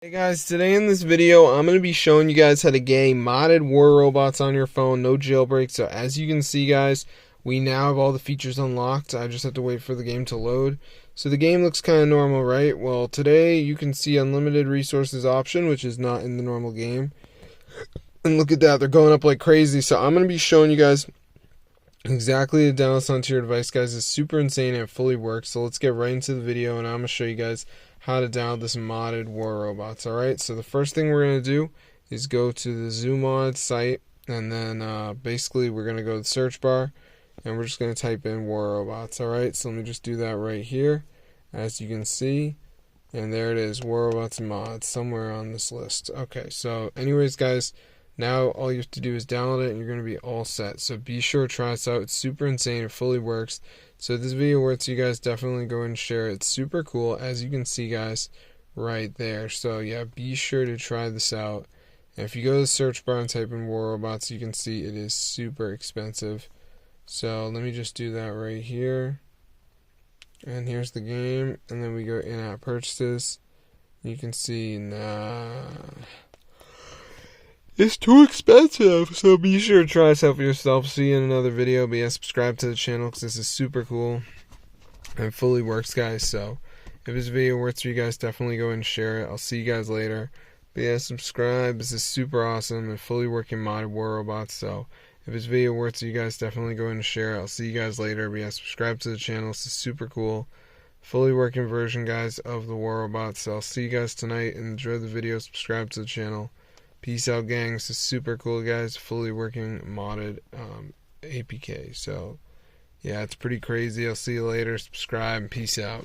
Hey guys, today in this video I'm going to be showing you guys how to get modded war robots on your phone, no jailbreak. So as you can see guys, we now have all the features unlocked. I just have to wait for the game to load. So the game looks kind of normal, right? Well, today you can see unlimited resources option, which is not in the normal game. And look at that, they're going up like crazy. So I'm going to be showing you guys exactly to download this onto your device, guys. It's super insane and it fully works. So let's get right into the video and I'm going to show you guys how to download this modded war robots. Alright, so the first thing we're going to do is go to the ZooMod site, and then basically we're going to go to the search bar and we're just going to type in war robots. Alright, so let me just do that right here, as you can see, and there it is, war robots mods, somewhere on this list. Okay, so anyways guys, now all you have to do is download it and you're going to be all set. So be sure to try this out. It's super insane. It fully works. So if this video works, you guys definitely go and share it. It's super cool, as you can see guys right there. So yeah, be sure to try this out. And if you go to the search bar and type in war robots, you can see it is super expensive. So let me just do that right here. And here's the game. And then we go in-app purchases. You can see, it's too expensive, so be sure to try this out for yourself. See you in another video. But yeah, subscribe to the channel because this is super cool and fully works, guys. So if this video works for you guys, definitely go and share it. I'll see you guys later. But yeah, subscribe. This is super awesome and fully working modded war robots. So if this video works for you guys, definitely go and share it. I'll see you guys later. But yeah, subscribe to the channel. This is super cool. Fully working version, guys, of the war robots. So I'll see you guys tonight. Enjoy the video. Subscribe to the channel. Peace out, gang. This is super cool, guys. Fully working modded APK. So yeah, it's pretty crazy. I'll see you later. Subscribe and peace out.